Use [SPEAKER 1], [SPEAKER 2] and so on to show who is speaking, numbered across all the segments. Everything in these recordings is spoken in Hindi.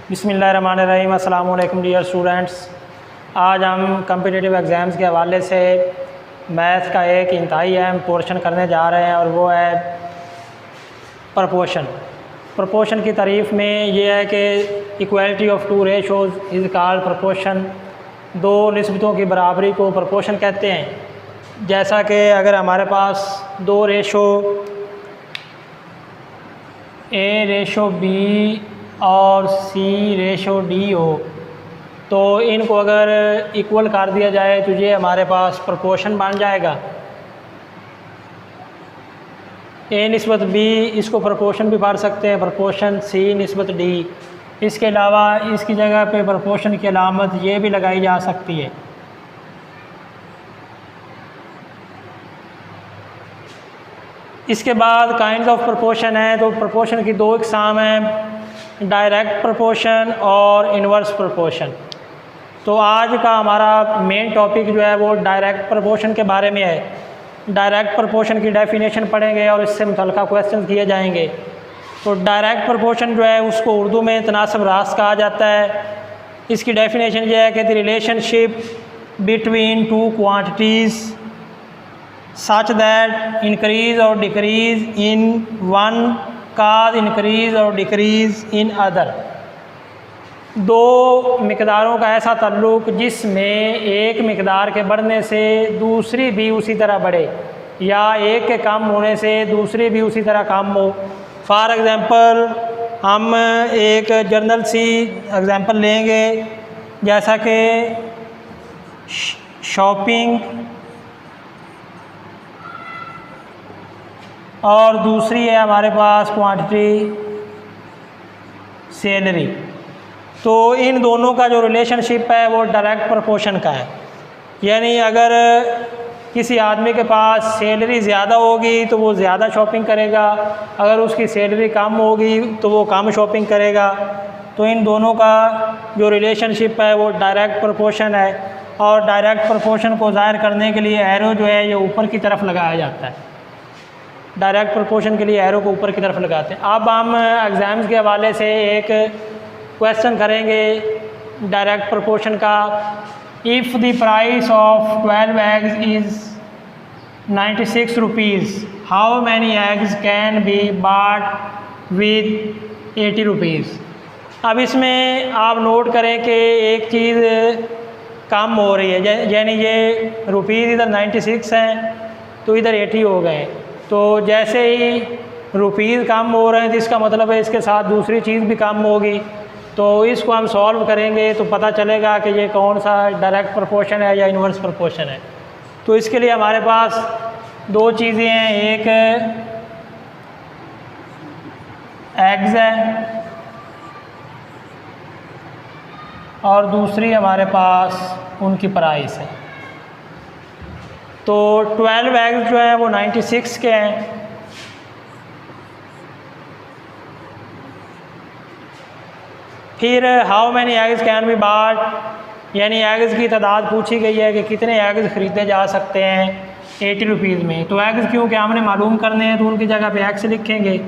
[SPEAKER 1] बिस्मिल्लाहिर्रहमानिर्रहीम। अस्सलामु अलैकुम डियर स्टूडेंट्स। आज हम कम्पिटिटिव एग्ज़ाम्स के हवाले से मैथ का एक इंतहाई अहम पोर्शन करने जा रहे हैं और वो है प्रपोर्शन। प्रपोर्शन की तारीफ़ में ये है कि equality of two ratios is called proportion. दो निस्बतों की बराबरी को प्रपोर्शन कहते हैं। जैसा कि अगर हमारे पास दो रेशो ए रेशो बी और सी रेशो डी हो तो इनको अगर इक्वल कर दिया जाए तो ये हमारे पास प्रपोर्शन बन जाएगा। ए निस्बत बी, इसको प्रपोर्शन भी पढ़ सकते हैं, प्रपोर्शन सी निस्बत डी। इसके अलावा इसकी जगह पे प्रपोर्शन की अलामत ये भी लगाई जा सकती है। इसके बाद काइंड्स ऑफ प्रपोर्शन है, तो प्रपोर्शन की दो इकसाम हैं, डायरेक्ट प्रपोर्शन और इन्वर्स प्रपोर्शन। तो आज का हमारा मेन टॉपिक जो है वो डायरेक्ट प्रपोर्शन के बारे में है। डायरेक्ट प्रपोर्शन की डेफिनेशन पढ़ेंगे और इससे मुतल्लिक़ क्वेश्चन किए जाएंगे। तो डायरेक्ट प्रपोर्शन जो है उसको उर्दू में तनासब रास्त कहा जाता है। इसकी डेफिनेशन ये है कि the relationship between two quantities such that increase or decrease in one cause increase or decrease in other। दो मिकदारों का ऐसा ताल्लुक़ जिसमें एक मिकदार के बढ़ने से दूसरी भी उसी तरह बढ़े या एक के कम होने से दूसरी भी उसी तरह कम हो। फॉर एग्ज़ाम्पल हम एक जनरल सी एग्ज़ाम्पल लेंगे, जैसा कि शॉपिंग और दूसरी है हमारे पास क्वांटिटी सैलरी। तो इन दोनों का जो रिलेशनशिप है वो डायरेक्ट प्रपोर्शन का है। यानी अगर किसी आदमी के पास सैलरी ज़्यादा होगी तो वो ज़्यादा शॉपिंग करेगा, अगर उसकी सैलरी कम होगी तो वो कम शॉपिंग करेगा। तो इन दोनों का जो रिलेशनशिप है वो डायरेक्ट प्रपोर्शन है। और डायरेक्ट प्रपोर्शन को ज़ाहिर करने के लिए एरो जो है ये ऊपर की तरफ लगाया जाता है। डायरेक्ट प्रपोर्शन के लिए एरो को ऊपर की तरफ लगाते हैं। अब हम एग्ज़ाम्स के हवाले से एक क्वेश्चन करेंगे डायरेक्ट प्रपोर्शन का। If the price of 12 eggs is 96 rupees, how many eggs can be bought with 80 rupees. अब इसमें आप नोट करें कि एक चीज़ कम हो रही है, यानी ये रुपीज़ इधर 96 हैं तो इधर 80 हो गए। तो जैसे ही रुपीज़ कम हो रहे हैं तो इसका मतलब है इसके साथ दूसरी चीज़ भी कम होगी। तो इसको हम सॉल्व करेंगे तो पता चलेगा कि ये कौन सा डायरेक्ट प्रपोर्शन है या इन्वर्स प्रपोर्शन है। तो इसके लिए हमारे पास दो चीज़ें हैं, एक एग्स है और दूसरी हमारे पास उनकी प्राइस है। तो 12 एग्स जो है वो 96 के हैं। फिर how many eggs can be bought, यानी एग्स की तादाद पूछी गई है कि कितने एग्स ख़रीदे जा सकते हैं 80 रुपीज़ में। तो एग्स क्योंकि हमने मालूम करने हैं तो उनकी जगह पे एक्स लिखेंगे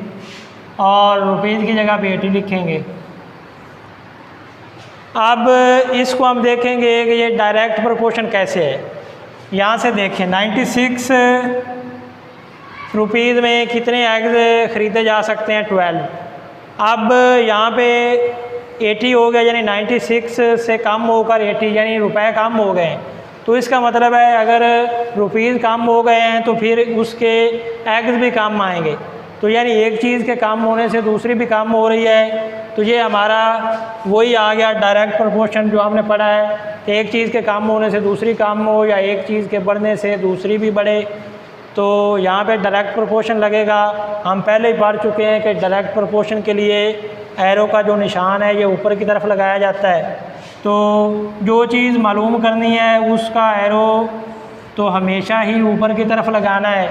[SPEAKER 1] और रुपीज़ की जगह पे 80 लिखेंगे। अब इसको हम देखेंगे कि ये डायरेक्ट प्रपोर्शन कैसे है। यहाँ से देखें 96 रुपीज़ में कितने एग्स ख़रीदे जा सकते हैं 12। अब यहाँ पे 80 हो गया, यानी 96 से कम होकर 80 यानी रुपए कम हो गए। तो इसका मतलब है अगर रुपीज़ कम हो गए हैं तो फिर उसके एग्स भी कम आएंगे। तो यानी एक चीज़ के कम होने से दूसरी भी कम हो रही है। तो ये हमारा वही आ गया डायरेक्ट प्रपोर्शन जो हमने पढ़ा है कि एक चीज़ के कम होने से दूसरी कम हो या एक चीज़ के बढ़ने से दूसरी भी बढ़े। तो यहाँ पे डायरेक्ट प्रपोर्शन लगेगा। हम पहले ही पढ़ चुके हैं कि डायरेक्ट प्रपोर्शन के लिए एरो का जो निशान है ये ऊपर की तरफ लगाया जाता है। तो जो चीज़ मालूम करनी है उसका एरो तो हमेशा ही ऊपर की तरफ लगाना है।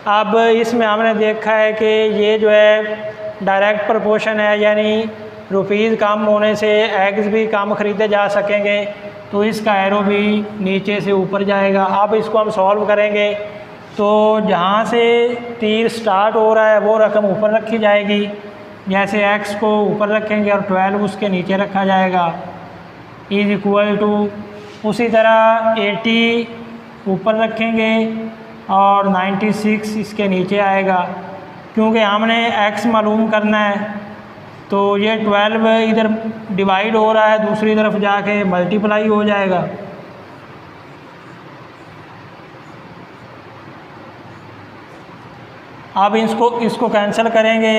[SPEAKER 1] अब इसमें हमने देखा है कि ये जो है डायरेक्ट प्रपोर्शन है, यानी रुपीज़ कम होने से एग्स भी कम ख़रीदे जा सकेंगे। तो इसका एरो भी नीचे से ऊपर जाएगा। अब इसको हम सॉल्व करेंगे तो जहाँ से तीर स्टार्ट हो रहा है वो रकम ऊपर रखी जाएगी जैसे x को ऊपर रखेंगे और 12 उसके नीचे रखा जाएगा इज इक्वल टू, उसी तरह 80 ऊपर रखेंगे और 96 इसके नीचे आएगा। क्योंकि हमने x मालूम करना है तो ये 12 इधर डिवाइड हो रहा है, दूसरी तरफ जाके मल्टीप्लाई हो जाएगा। अब इसको कैंसिल करेंगे,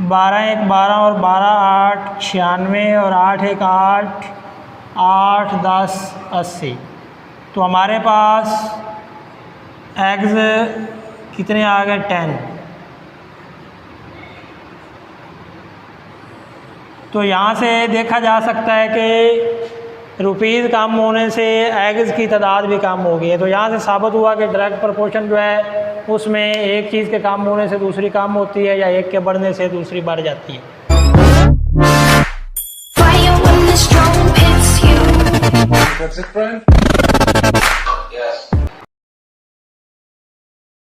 [SPEAKER 1] 12 एक 12 और 12 8 96 और 8 एक 8 8 10 80। तो हमारे पास एग्स कितने आ गए 10। तो यहाँ से देखा जा सकता है कि रुपीज़ कम होने से एग्स की तादाद भी कम हो गई है। तो यहाँ से साबित हुआ कि डायरेक्ट प्रोपोर्शन जो है उसमें एक चीज़ के कम होने से दूसरी कम होती है, या एक के बढ़ने से दूसरी बढ़ जाती है।
[SPEAKER 2] Fire when the storm hits you.
[SPEAKER 3] That's it, friend.